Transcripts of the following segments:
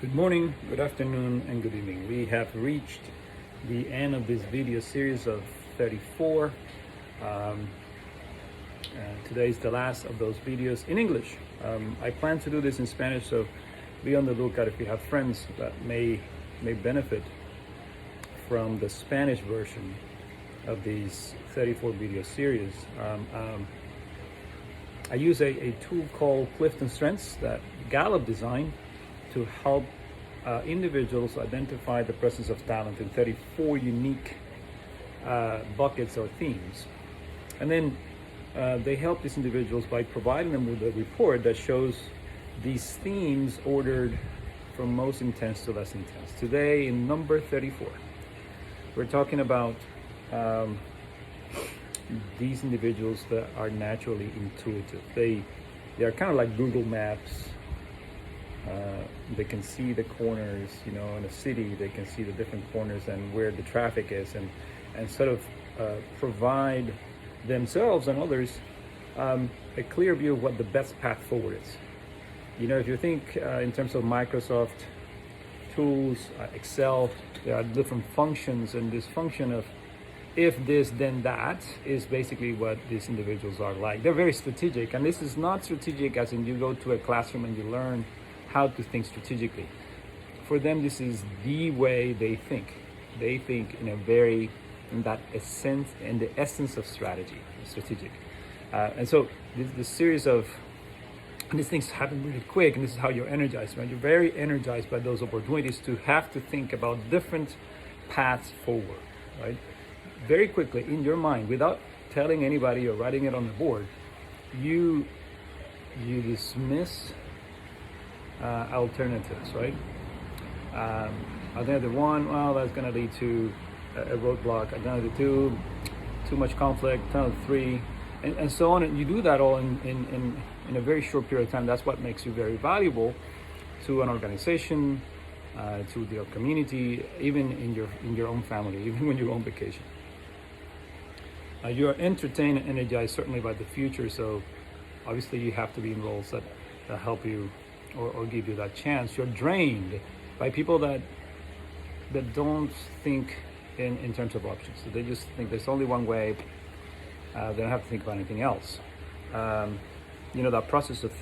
Good morning, good afternoon, and good evening. We have reached the end of this video series of 34. Today is the last of those videos in English. I plan to do this in Spanish, so be on the lookout if you have friends that may benefit from the Spanish version of these 34 video series. I use a tool called CliftonStrengths that Gallup designed to help individuals identify the presence of talent in 34 unique buckets or themes. And then they help these individuals by providing them with a report that shows these themes ordered from most intense to less intense. Today, in number 34, we're talking about these individuals that are naturally intuitive. They are kind of like Google Maps. They can see the corners, in a city. They can see the different corners and where the traffic is, and sort of provide themselves and others a clear view of what the best path forward is. If you think in terms of Microsoft tools, Excel, there are different functions, and this function of if this then that is basically what these individuals are like. They're very strategic, and this is not strategic as in you go to a classroom and you learn how to think strategically. For them, this is the way they think. They think in the essence of strategy, strategic. And so this series of these things happen really quick, and this is how you're energized, right? You're very energized by those opportunities to have to think about different paths forward, right? Very quickly in your mind, without telling anybody or writing it on the board, you dismiss alternatives, right? Alternative one, well, that's going to lead to a roadblock. Alternative two, too much conflict. Alternative three, and so on. And you do that all in a very short period of time. That's what makes you very valuable to an organization, to your community, even in your own family, even when you're on vacation. You are entertained and energized certainly by the future. So obviously you have to be in roles that help you or give you that chance. You're drained by people that don't think in terms of options. So they just think there's only one way. They don't have to think about anything else. That process of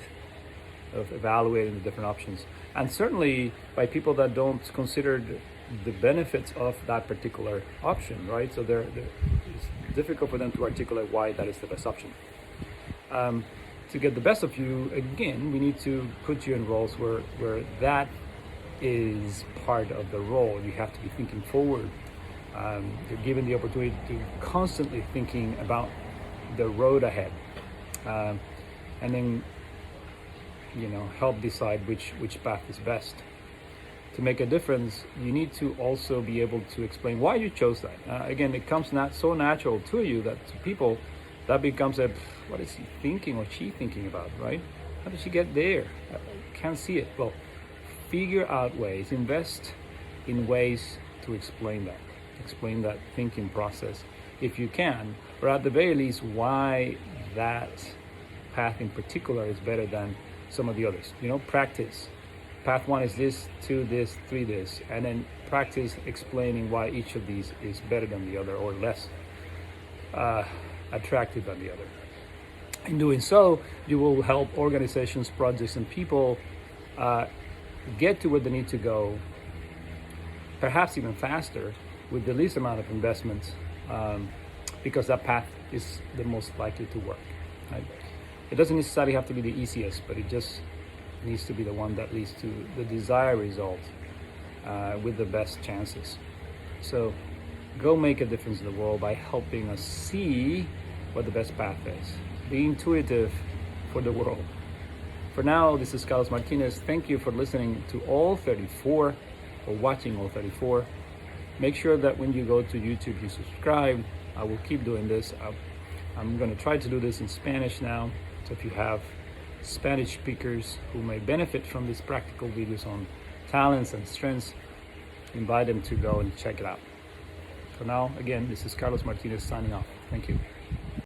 evaluating the different options, and certainly by people that don't consider the benefits of that particular option, right? So it's difficult for them to articulate why that is the best option. To get the best of you, again, we need to put you in roles where that is part of the role. You have to be thinking forward. You're given the opportunity to constantly thinking about the road ahead, and then help decide which path is best. To make a difference, you need to also be able to explain why you chose that. Again, it comes not so natural to you that to people that becomes what is he thinking or she thinking about, right? How did she get there? I can't see it. Well, figure out ways, invest in ways to explain that thinking process if you can, or at the very least why that path in particular is better than some of the others. Practice. Path one is this, two this, three this, and then practice explaining why each of these is better than the other or less attractive than the other. In doing so, you will help organizations, projects, and people get to where they need to go, perhaps even faster, with the least amount of investment, because that path is the most likely to work. Right? It doesn't necessarily have to be the easiest, but it just needs to be the one that leads to the desired result with the best chances. So go make a difference in the world by helping us see what the best path is. Be intuitive for the world. For now, this is Carlos Martinez. Thank you for listening to all 34, or watching all 34. Make sure that when you go to YouTube, you subscribe. I will keep doing this. I'm going to try to do this in Spanish now. So if you have Spanish speakers who may benefit from these practical videos on talents and strengths, invite them to go and check it out. For now, again, this is Carlos Martinez signing off. Thank you.